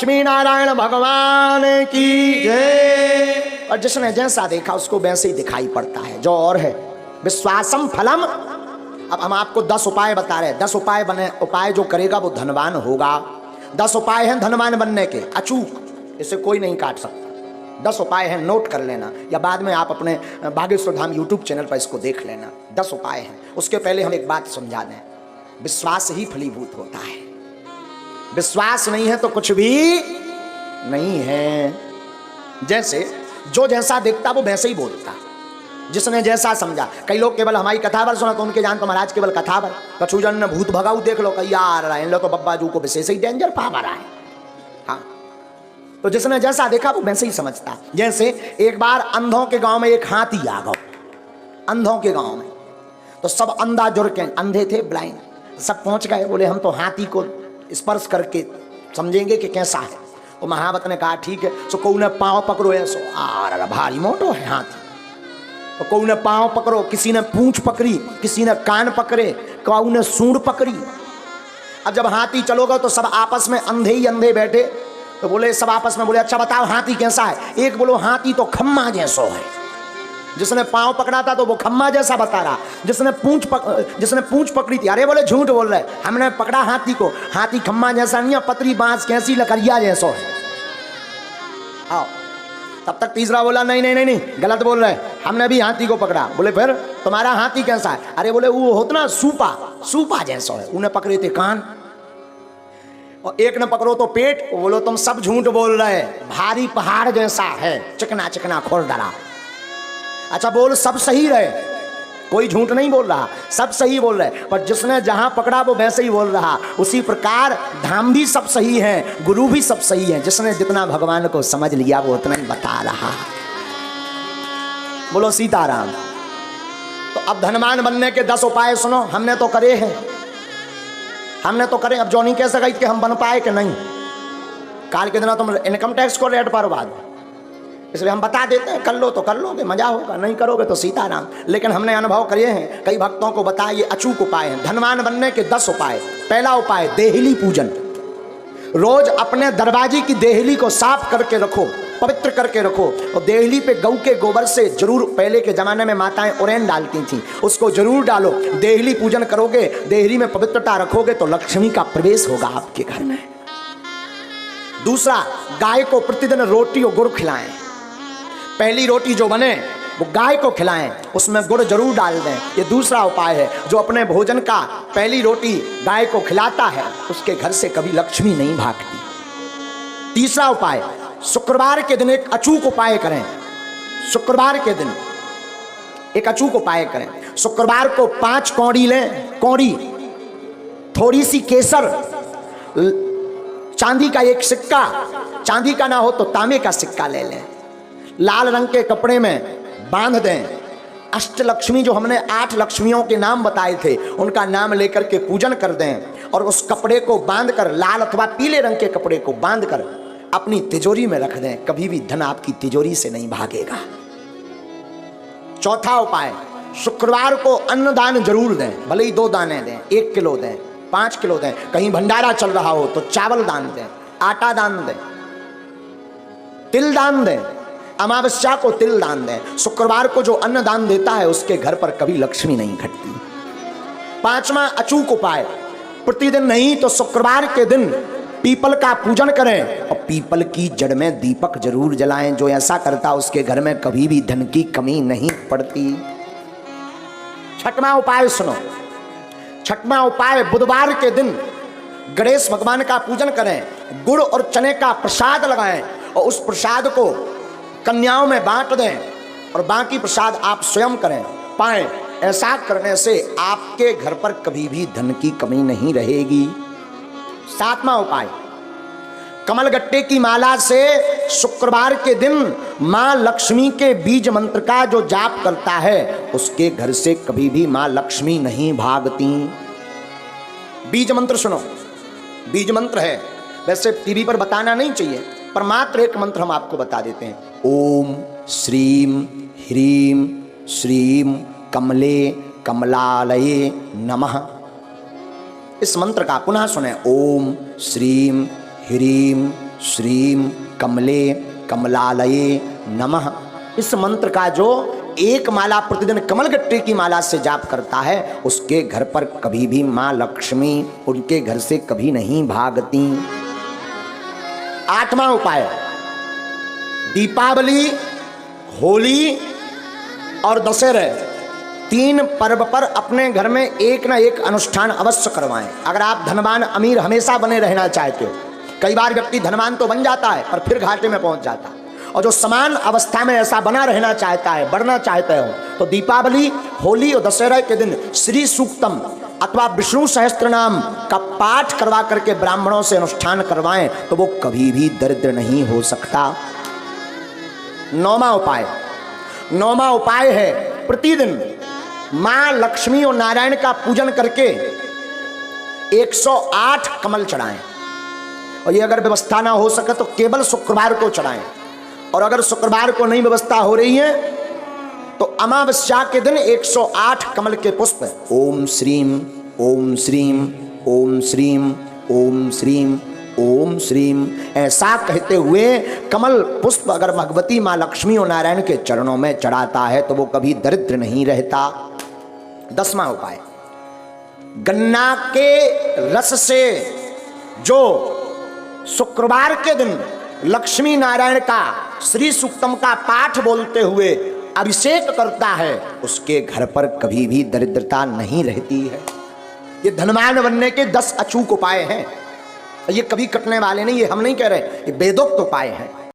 लक्ष्मी नारायण भगवान की जय। और जिसने जैसा देखा उसको वैसे ही दिखाई पड़ता है, जो और है विश्वासम फलम। अब हम आपको 10 उपाय बता रहे हैं, 10 उपाय बने, उपाय जो करेगा वो धनवान होगा। 10 उपाय हैं धनवान बनने के, अचूक, इसे कोई नहीं काट सकता। 10 उपाय हैं, नोट कर लेना, या बाद में आप अपने बागेश्वर धाम यूट्यूब चैनल पर इसको देख लेना। 10 उपाय हैं। उसके पहले हम एक बात समझा दें, विश्वास ही फलीभूत होता है। विश्वास नहीं है तो कुछ भी नहीं है। जैसे जो जैसा देखता वो वैसे ही बोलता, जिसने जैसा समझा। कई लोग केवल हमारी कथावर सुना तो उनके जान तो महाराज केवल कथावर, कछु जन भूत भगाऊ देख लो, कई यार इन लोग तो बब्बा जू को विशेष ही डेंजर पावर है। हाँ, तो जिसने जैसा देखा वो वैसे ही समझता। जैसे एक बार अंधों के गांव में एक हाथी आ गया, अंधों के गांव में, तो सब अंधा जुड़ के, अंधे थे ब्लाइंड, सब पहुंच गए। बोले हम तो हाथी को स्पर्श करके समझेंगे कि कैसा है। तो महावत ने कहा ठीक है। सो कौ ने पाँव पकड़ो, ऐसो आ भारी मोटो है हाथी। तो कौ ने पाँव पकड़ो, किसी ने पूंछ पकड़ी, किसी ने कान पकड़े, कौ ने सूंड पकड़ी। अब जब हाथी चलोगा तो सब आपस में अंधे ही अंधे बैठे, तो बोले सब आपस में बोले अच्छा बताओ हाथी कैसा है। एक बोलो हाथी तो खम्मा जैसो है। जिसने पाँव पकड़ा था तो वो खम्मा जैसा बता रहा, जिसने पूंछ पकड़ी थी, अरे बोले झूठ बोल रहे, हमने पकड़ा हाथी को, हाथी खम्मा जैसा नहीं है, पतरी बांस कैसी लकड़िया जैसो है। आओ, तब तक तीसरा बोला नहीं नहीं नहीं नहीं, गलत बोल रहे, हमने भी हाथी को पकड़ा। बोले फिर तुम्हारा हाथी कैसा है। अरे बोले वो होता ना सूपा जैसा है। उन्हें पकड़े थे कान, और एक ने पकड़ो तो पेट। वो बोलो तुम सब झूठ बोल रहे, भारी पहाड़ जैसा है, चिकना चिकना खोल डरा। अच्छा बोल सब सही रहे, कोई झूठ नहीं बोल रहा, सब सही बोल रहे, पर जिसने जहां पकड़ा वो वैसे ही बोल रहा। उसी प्रकार धाम भी सब सही है, गुरु भी सब सही है, जिसने जितना भगवान को समझ लिया वो उतना ही बता रहा। बोलो सीताराम। तो अब धनवान बनने के 10 उपाय सुनो, हमने तो करे हैं, हमने तो करे। अब जो नहीं कह सका कि हम बन पाए कि नहीं। काल के दिन तुम इनकम टैक्स को रेट पर बाद, इसलिए हम बता देते हैं, कर लो तो कर लोगे, मजा होगा, नहीं करोगे तो सीताराम। लेकिन हमने अनुभव करे हैं, कई भक्तों को बताया ये अचूक उपाय हैं धनवान बनने के 10 उपाय। पहला उपाय देहली पूजन। रोज अपने दरवाजे की देहली को साफ करके रखो, पवित्र करके रखो, और देहली पे गऊ के गोबर से जरूर, पहले के जमाने में माताएं उरेन डालती थी, उसको जरूर डालो। देहली पूजन करोगे, देहली में पवित्रता रखोगे तो लक्ष्मी का प्रवेश होगा आपके घर में। दूसरा, गाय को प्रतिदिन रोटी और गुड़ खिलाएं। पहली रोटी जो बने वो गाय को खिलाएं, उसमें गुड़ जरूर डाल दें। ये दूसरा उपाय है। जो अपने भोजन का पहली रोटी गाय को खिलाता है उसके घर से कभी लक्ष्मी नहीं भागती। तीसरा उपाय, शुक्रवार के दिन एक अचूक उपाय करें। शुक्रवार के दिन एक अचूक उपाय करें। शुक्रवार को 5 कौड़ी लें, कौड़ी, थोड़ी सी केसर, चांदी का एक सिक्का, चांदी का ना हो तो तांबे का सिक्का ले लें, लाल रंग के कपड़े में बांध दें। अष्टलक्ष्मी जो हमने 8 लक्ष्मियों के नाम बताए थे उनका नाम लेकर के पूजन कर दें, और उस कपड़े को बांधकर, लाल अथवा पीले रंग के कपड़े को बांधकर अपनी तिजोरी में रख दें। कभी भी धन आपकी तिजोरी से नहीं भागेगा। चौथा उपाय, शुक्रवार को अन्नदान जरूर दें, भले ही 2 दाने दें, 1 किलो दें, 5 किलो दें। कहीं भंडारा चल रहा हो तो चावल दान दें, आटा दान दें, तिल दान दें, अमावस्या को तिल दान दें। शुक्रवार को जो अन्न दान देता है उसके घर पर कभी लक्ष्मी नहीं घटती। 5वां अचूक उपाय, प्रतिदिन नहीं तो शुक्रवार के दिन पीपल का पूजन करें, और पीपल की जड़ में दीपक जरूर जलाएं। जो ऐसा करता उसके घर में कभी भी धन की कमी नहीं पड़ती। 6वां उपाय सुनो। 6वां उपाय, बुधवार के दिन गणेश भगवान का पूजन करें, गुड़ और चने का प्रसाद लगाएं, और उस प्रसाद को कन्याओं में बांट दें, और बाकी प्रसाद आप स्वयं करें पाएं। ऐसा करने से आपके घर पर कभी भी धन की कमी नहीं रहेगी। 7वां उपाय, कमलगट्टे की माला से शुक्रवार के दिन मां लक्ष्मी के बीज मंत्र का जो जाप करता है उसके घर से कभी भी मां लक्ष्मी नहीं भागती। बीज मंत्र सुनो, बीज मंत्र है, वैसे टीवी पर बताना नहीं चाहिए, पर मात्र एक मंत्र हम आपको बता देते हैं। ओम श्रीम ह्रीम श्रीम कमले कमलालये नमः। इस मंत्र का पुनः सुने। ओम श्रीम ह्रीम श्रीम कमले कमलालये नमः। इस मंत्र का जो एक माला प्रतिदिन कमलगट्टे की माला से जाप करता है, उसके घर पर कभी भी मां लक्ष्मी उनके घर से कभी नहीं भागती। 8वां उपाय, दीपावली, होली और दशहरे 3 पर्व पर अपने घर में एक ना एक अनुष्ठान अवश्य करवाएं। अगर आप धनवान अमीर हमेशा बने रहना चाहते हो, कई बार व्यक्ति धनवान तो बन जाता है पर फिर घाटे में पहुंच जाता है, और जो समान अवस्था में ऐसा बना रहना चाहता है, बढ़ना चाहते हो, तो दीपावली, होली और दशहरा के दिन श्री सूक्तम अथवा विष्णु सहस्त्र नाम का पाठ करवा करके ब्राह्मणों से अनुष्ठान करवाएं, तो वो कभी भी दरिद्र नहीं हो सकता। 9वां उपाय है प्रतिदिन मां लक्ष्मी और नारायण का पूजन करके 108 कमल चढ़ाएं। और ये अगर व्यवस्था ना हो सके तो केवल शुक्रवार को चढ़ाएं, और अगर शुक्रवार को नहीं व्यवस्था हो रही है तो अमावस्या के दिन 108 कमल के पुष्प ओम श्रीम ओम श्रीम ओम श्रीम ओम श्रीम ओम श्रीम ऐसा कहते हुए कमल पुष्प अगर भगवती मां लक्ष्मी और नारायण के चरणों में चढ़ाता है तो वो कभी दरिद्र नहीं रहता। 10वां उपाय, गन्ना के रस से जो शुक्रवार के दिन लक्ष्मी नारायण का श्री सूक्तम का पाठ बोलते हुए अभिषेक करता है, उसके घर पर कभी भी दरिद्रता नहीं रहती है। ये धनवान बनने के 10 अचूक उपाय हैं, ये कभी कटने वाले नहीं, ये हम नहीं कह रहे, ये वेदोक्त उपाय हैं।